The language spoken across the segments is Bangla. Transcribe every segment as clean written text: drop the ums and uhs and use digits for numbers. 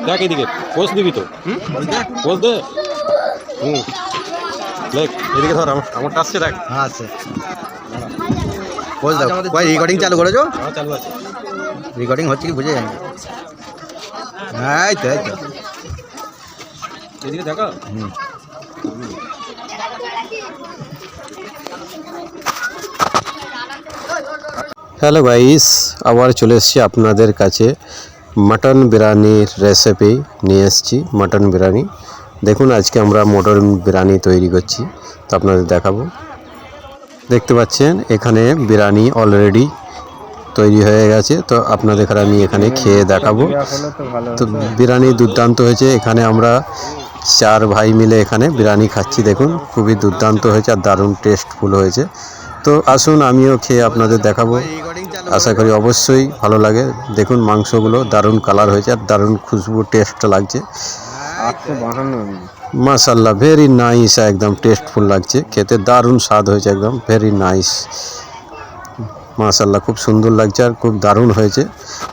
দেখ এদিকে পোজ দিবি তো পোজ দে দেখ এদিকে ধর আমারটা আসছে দেখ আচ্ছা পোজ দাও ভাই রেকর্ডিং চালু করেছো চালু আছে রেকর্ডিং হচ্ছে কি বুঝে যায়নি এই তো এদিকে দেখো হ্যালো গাইস আবার চলে এসেছি আপনাদের কাছে মটন বিরিয়ানির রেসিপি নিয়ে এসেছি মটন বিরিয়ানি দেখুন আজকে আমরা মটন বিরিয়ানি তৈরি করছি তো আপনাদের দেখাবো দেখতে পাচ্ছেন এখানে বিরিয়ানি অলরেডি তৈরি হয়ে গেছে তো আপনাদের আমি এখানে খেয়ে দেখাবো তো বিরিয়ানি দুর্দান্ত হয়েছে এখানে আমরা 4 ভাই মিলে এখানে বিরিয়ানি খাচ্ছি দেখুন খুবই দুর্দান্ত হয়েছে আর দারুণ টেস্টফুল হয়েছে তো আসুন আমিও খেয়ে আপনাদের দেখাবো আশা করি অবশ্যই ভালো লাগে দেখুন মাংসগুলো দারুণ কালার হয়েছে আর দারুণ খুশবু টেস্ট লাগছে মাশাআল্লাহ ভেরি নাইস একদম টেস্টফুল লাগছে খেতে দারুণ স্বাদ হয়েছে একদম ভেরি নাইস মাশাআল্লাহ খুব সুন্দর লাগছে আর খুব দারুণ হয়েছে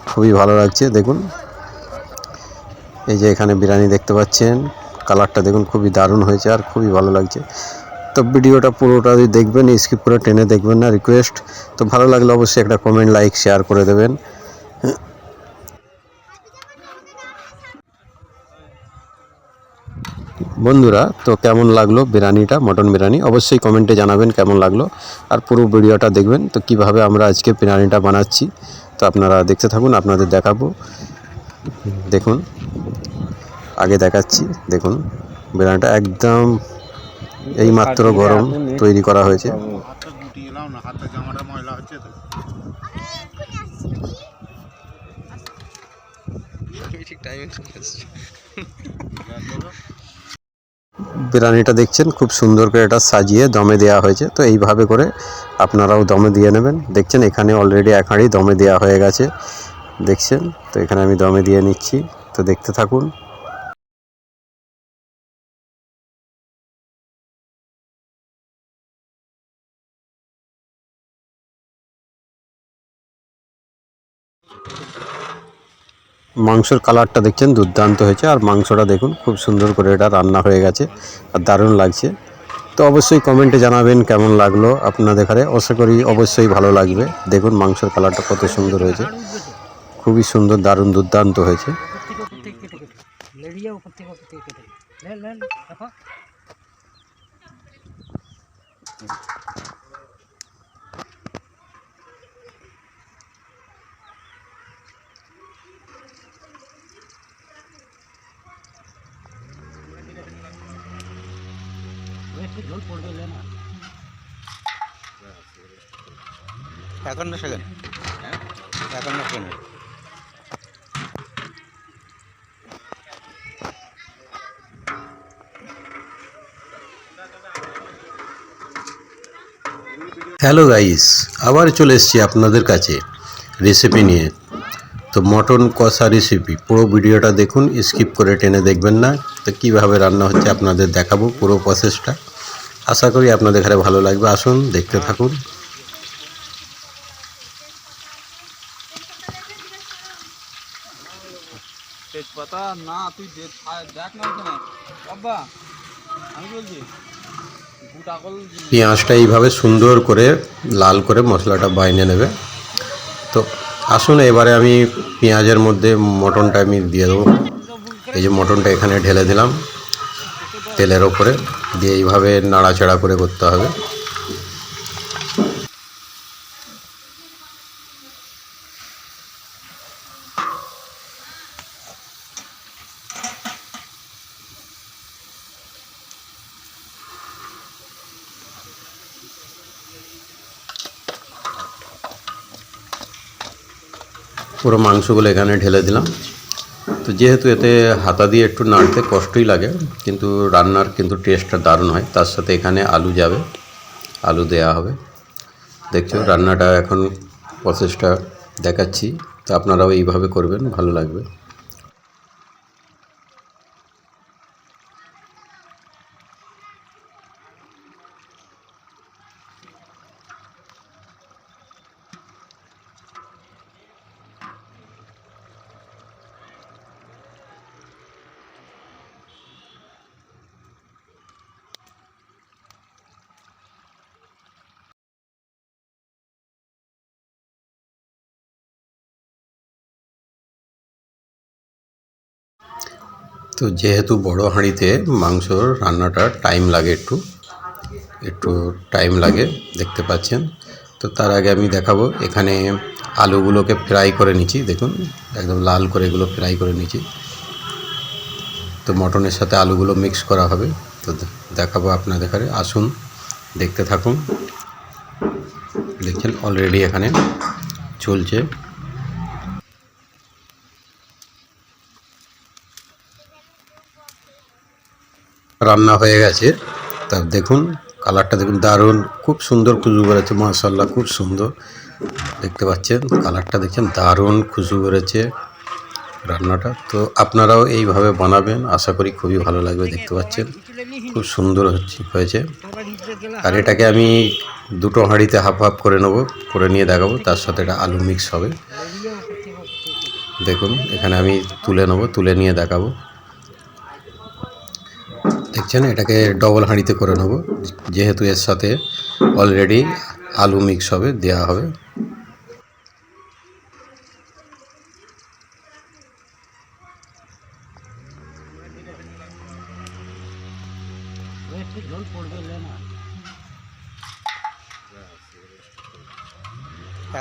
খুবই ভালো লাগছে দেখুন এই যে এখানে বিরিয়ানি দেখতে পাচ্ছেন কালারটা দেখুন খুবই দারুণ হয়েছে আর খুবই ভালো লাগছে তো ভিডিওটা পুরোটা দেখবেন স্কিপ করে টেনে দেখবেন না রিকোয়েস্ট তো ভালো লাগলে অবশ্যই একটা কমেন্ট লাইক শেয়ার করে দেবেন বন্ধুরা তো কেমন লাগলো বিরিয়ানিটা মটন বিরিয়ানি অবশ্যই কমেন্টে জানাবেন কেমন লাগলো আর পুরো ভিডিওটা দেখবেন তো কিভাবে আমরা আজকে বিরিয়ানিটা বানাচ্ছি তো আপনারা দেখতে থাকুন আপনাদের দেখাবো দেখুন আগে দেখাচ্ছি দেখুন বিরিয়ানিটা একদম এইমাত্র গরম তৈরি করা হয়েছে বিরিয়ানিটা দেখছেন খুব সুন্দর করে এটা সাজিয়ে দমে দেওয়া হয়েছে তো এইভাবে করে আপনারাও দমে দিয়ে নেবেন দেখছেন এখানে অলরেডি এক হাঁড়ি দমে দেওয়া হয়ে গেছে দেখছেন তো এখানে আমি দমে দিয়ে নিচ্ছি তো দেখতে থাকুন মাংসের কালারটা দেখছেন দুর্দান্ত হয়েছে আর মাংসটা দেখুন খুব সুন্দর করে এটা রান্না হয়ে গেছে আর দারুণ লাগছে তো অবশ্যই কমেন্টে জানাবেন কেমন লাগলো আপনাদের ঘরে আশা করি অবশ্যই ভালো লাগবে দেখুন মাংসের কালারটা কত সুন্দর হয়েছে খুবই সুন্দর দারুণ দুর্দান্ত হয়েছে হ্যালো গাইস আবার চলে এসেছি আপনাদের কাছে রেসিপি নিয়ে তো মটন কষা রেসিপি পুরো ভিডিওটা দেখুন স্কিপ করে টেনে দেখবেন না তো কীভাবে রান্না হচ্ছে আপনাদের দেখাবো পুরো প্রসেসটা আশা করি আপনাদের ঘরে ভালো লাগবে আসুন দেখতে থাকুন তেজপাতা না তুই দেখ না বাবা আমি বলছি পেঁয়াজটা এইভাবে সুন্দর করে লাল করে মশলাটা বাইনে নেবে তো আসুন এবারে আমি পেঁয়াজের মধ্যে মটনটা আমি দিয়ে দেবো এই যে মটনটা এখানে ঢেলে দিলাম তেলের ওপরে দিয়ে এইভাবে নাড়াচাড়া করে করতে হবে পুরো মাংসগুলো এখানে ঢেলে দিলাম তো যেহেতু এতে হাতা দিয়ে একটু নাড়তে কষ্টই লাগে কিন্তু রান্নার কিন্তু টেস্টটা দারুণ হয় তার সাথে এখানে আলু যাবে আলু দেয়া হবে দেখছো রান্নাটা এখন প্রসেসটা দেখাচ্ছি তো আপনারাও এইভাবে করবেন ভালো লাগবে তো যেহেতু বড় হাঁড়িতে মাংসর রান্নাটা টাইম লাগে, একটু টাইম লাগে দেখতে পাচ্ছেন। তো তার আগে আমি দেখাবো, এখানে আলুগুলোকে ফ্রাই করে নিচ্ছি, দেখুন একদম লাল করে এগুলো ফ্রাই করে নিচ্ছি। তো মটনের সাথে আলুগুলো মিক্স করা হবে, তো দেখাবো আপনাদের, আসুন দেখতে থাকুন। দেখছেন অলরেডি এখানে চলছে। রান্না হয়ে গেছে, তা দেখুন কালারটা দেখুন, দারুণ, খুব সুন্দর খুশবু বেরোচ্ছে, মাশাআল্লাহ খুব সুন্দর দেখতে পাচ্ছেন। কালারটা দেখছেন, দারুণ খুশবু বেরোচ্ছে রান্নাটা। তো আপনারাও এইভাবে বানাবেন, আশা করি খুবই ভালো লাগবে। দেখতে পাচ্ছেন খুব সুন্দর হয়েছে। আর এটাকে আমি দুটো হাঁড়িতে হাফ হাফ করে নেবো, করে নিয়ে দেখাবো, তার সাথে এটা আলু মিক্স হবে। দেখুন এখানে আমি তুলে নেবো, তুলে নিয়ে দেখাবো। দেখছেন এটাকে ডবল হাঁড়িতে করে নেবো, যেহেতু এর সাথে অলরেডি আলু মিক্স হবে, দেওয়া হবে।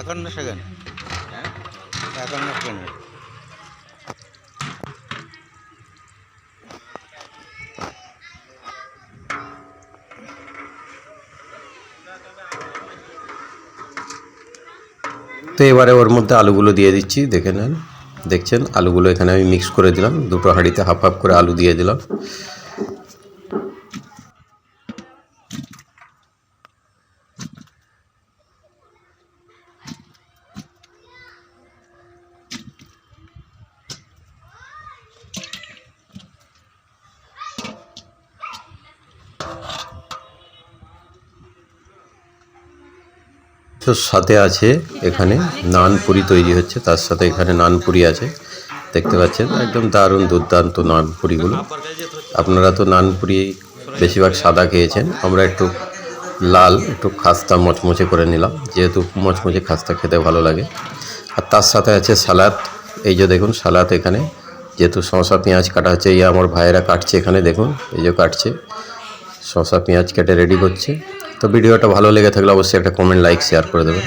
একান্ন সেকেন্ড, 51 সেকেন্ড। তো এবারে ওর মধ্যে আলুগুলো দিয়ে দিচ্ছি, দেখে নেন। দেখছেন আলুগুলো এখানে আমি মিক্স করে দিলাম, দুটো হাঁড়িতে হাফ হাফ করে আলু দিয়ে দিলাম। তো সাথে আছে এখানে নানপুরি তৈরি হচ্ছে, তার সাথে এখানে নানপুরি আছে, দেখতে পাচ্ছেন একদম দারুণ দুর্দান্ত নানপুরিগুলো। আপনারা তো নানপুরি বেশিরভাগ সাদা খেয়েছেন, আমরা একটু লাল, একটু খাস্তা মচমচে করে নিলাম, যেহেতু মচমচে খাস্তা খেতে ভালো লাগে। আর তার সাথে আছে সালাদ, এই যে দেখুন সালাদ, এখানে যেহেতু শসা পেঁয়াজ কাটা হচ্ছে, এই আমার ভাইয়েরা কাটছে, এখানে দেখুন এই যে কাটছে, শসা পেঁয়াজ কেটে রেডি করছে। তো ভিডিওটা ভালো লেগে থাকলে অবশ্যই একটা কমেন্ট, লাইক, শেয়ার করে দেবেন।